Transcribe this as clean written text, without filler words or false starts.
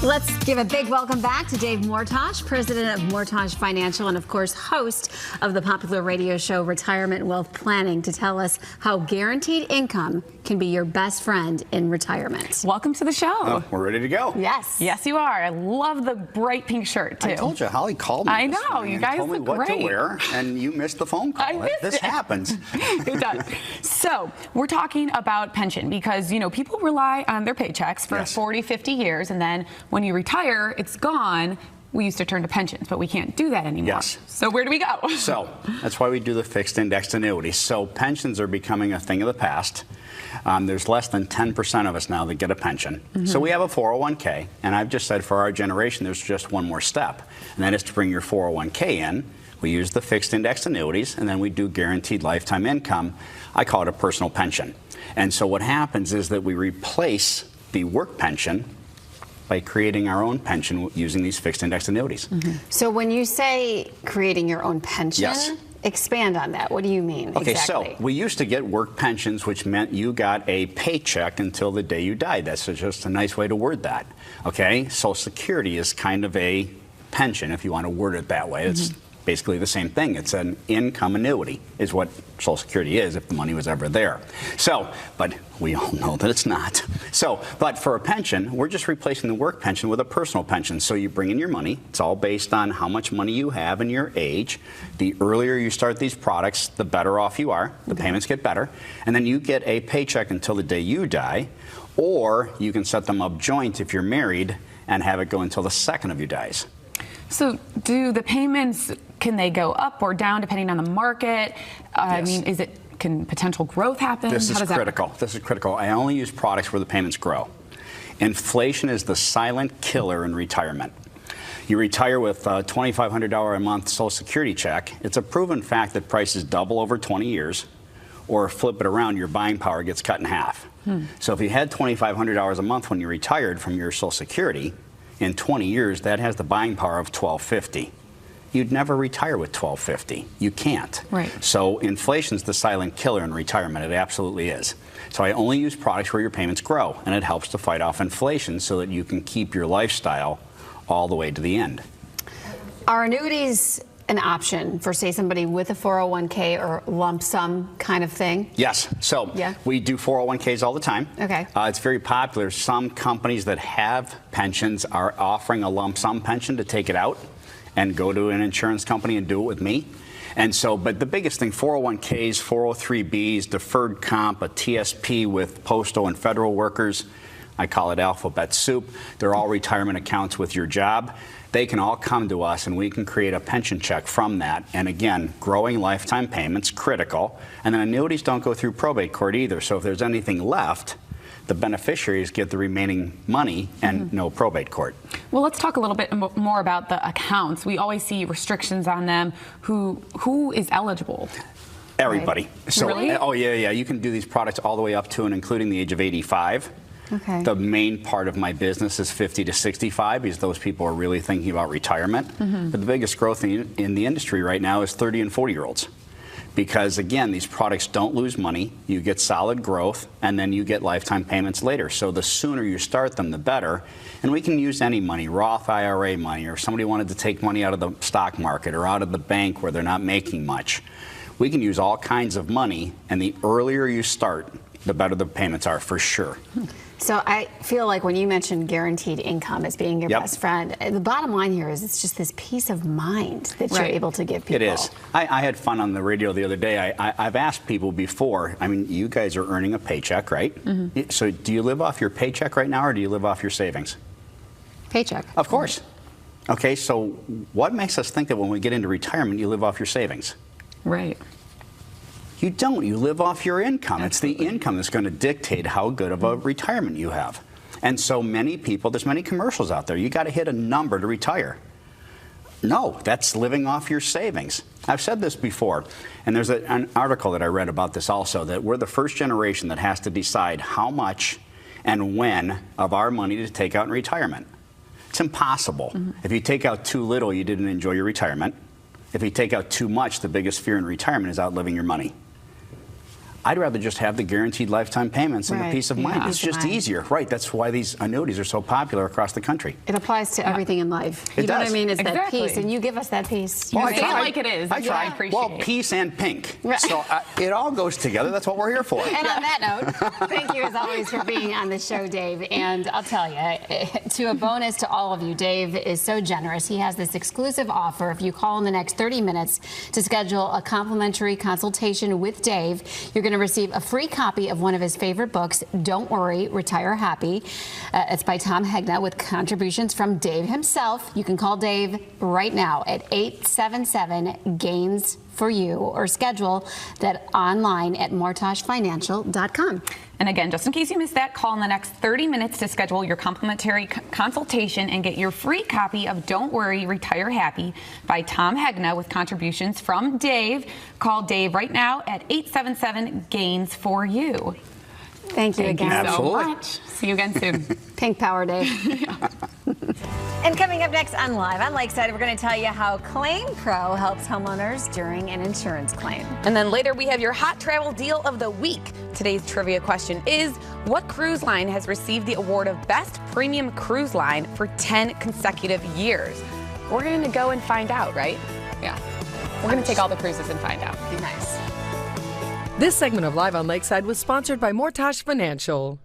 Let's give a big welcome back to Dave Mortach, president of Mortach Financial and, of course, host of the popular radio show Retirement and Wealth Planning, to tell us how guaranteed income can be your best friend in retirement. Welcome to the show. Oh, we're ready to go. Yes. Yes, you are. I love the bright pink shirt, too. I told you, Holly called me. I know. You guys told me look what great. to wear, and you missed the phone call. I missed this it. happens. It does. So we're talking about pension because, you know, people rely on their paychecks for 40, 50 years, and then when you retire, it's gone. We used to turn to pensions, but we can't do that anymore. Yes. So where do we go? So that's why we do the fixed indexed annuities. So pensions are becoming a thing of the past. There's less than 10% of us now that get a pension. So we have a 401k, and I've just said for our generation, there's just one more step, and that is to bring your 401k in. We use the fixed indexed annuities, and then we do guaranteed lifetime income. I call it a personal pension. And so what happens is that we replace the work pension by creating our own pension using these fixed indexed annuities. So when you say creating your own pension, Yes. expand on that. What do you mean Okay, exactly? so we used to get work pensions, which meant you got a paycheck until the day you died. That's just a nice way to word that. Okay, Social Security is kind of a pension, if you want to word it that way. It's basically the same thing. It's an income annuity is what Social Security is if the money was ever there. So, but we all know that it's not. So, but for a pension, we're just replacing the work pension with a personal pension. So you bring in your money. It's all based on how much money you have and your age. The earlier you start these products, the better off you are. The payments get better. And then you get a paycheck until the day you die, or you can set them up joint if you're married and have it go until the second of you dies. So do the payments, can they go up or down depending on the market? I mean, can potential growth happen? This is critical. This is critical. I only use products where the payments grow. Inflation is the silent killer in retirement. You retire with a $2,500 a month Social Security check. It's a proven fact that prices double over 20 years, or flip it around, your buying power gets cut in half. So if you had $2,500 a month when you retired from your Social Security, in 20 years, that has the buying power of $1,250. You'd never retire with $1,250. You can't. Right. So inflation's the silent killer in retirement. It absolutely is. So I only use products where your payments grow, and it helps to fight off inflation so that you can keep your lifestyle all the way to the end. Are annuities an option for, say, somebody with a 401k or lump sum kind of thing? Yes. So we do 401ks all the time. Okay. It's very popular. Some companies that have pensions are offering a lump sum pension to take it out and go to an insurance company and do it with me. And so, but the biggest thing, 401ks, 403bs, deferred comp, a TSP with postal and federal workers, I call it alphabet soup. They're all retirement accounts with your job. They can all come to us and we can create a pension check from that. And again, growing lifetime payments, critical. And then annuities don't go through probate court either. So if there's anything left, the beneficiaries get the remaining money and no probate court. Well, let's talk a little bit more about the accounts. We always see restrictions on them. Who is eligible? Everybody. Right. So, really? Oh, yeah. You can do these products all the way up to and including the age of 85. Okay. The main part of my business is 50 to 65 because those people are really thinking about retirement. But the biggest growth in the industry right now is 30 and 40-year-olds. Because, again, these products don't lose money. You get solid growth, and then you get lifetime payments later. So the sooner you start them, the better. And we can use any money, Roth IRA money, or if somebody wanted to take money out of the stock market or out of the bank where they're not making much. We can use all kinds of money, and the earlier you start, the better the payments are for sure. So I feel like when you mentioned guaranteed income as being your best friend, the bottom line here is it's just this peace of mind that you're able to give people. It is. I had fun on the radio the other day. I've asked people before, I mean, you guys are earning a paycheck, right? So do you live off your paycheck right now or do you live off your savings? Paycheck. Of course. Okay, so what makes us think that when we get into retirement, you live off your savings? Right. You don't. You live off your income. Absolutely. It's the income that's going to dictate how good of a retirement you have. And so many people, there's many commercials out there. You got to hit a number to retire. No, that's living off your savings. I've said this before, and there's an article that I read about this also, that we're the first generation that has to decide how much and when of our money to take out in retirement. It's impossible. If you take out too little, you didn't enjoy your retirement. If you take out too much, the biggest fear in retirement is outliving your money. I'd rather just have the guaranteed lifetime payments and the Right. peace of mind. Yeah. It's Peace of just mind. easier. Right. That's why these annuities are so popular across the country. It applies to everything in life. It You know what I does. mean? It's that Exactly. peace, and you give us that peace. Well, say it like it is. I That's what I try. appreciate. Well, peace and pink. Right. So it all goes together. That's what we're here for. And on that note, thank you as always for being on the show, Dave. And I'll tell you, to a bonus to all of you, Dave is so generous. He has this exclusive offer. If you call in the next 30 minutes to schedule a complimentary consultation with Dave, you're going to receive a free copy of one of his favorite books, Don't Worry, Retire Happy. It's by Tom Hegna with contributions from Dave himself. You can call Dave right now at 877-GAINS for you, or schedule that online at mortachfinancial.com. And again, just in case you missed that, call in the next 30 minutes to schedule your complimentary consultation and get your free copy of Don't Worry, Retire Happy by Tom Hegna with contributions from Dave. Call Dave right now at 877-GAINS for you. Thank you again Absolutely. so much. See you again soon. Pink Power Dave. And coming up next on Live on Lakeside, we're going to tell you how Claim Pro helps homeowners during an insurance claim. And then later we have your hot travel deal of the week. Today's trivia question is, what cruise line has received the award of Best Premium Cruise Line for 10 consecutive years? We're going to go and find out, right? Yeah. We're going to take all the cruises and find out. Be nice. This segment of Live on Lakeside was sponsored by Mortach Financial.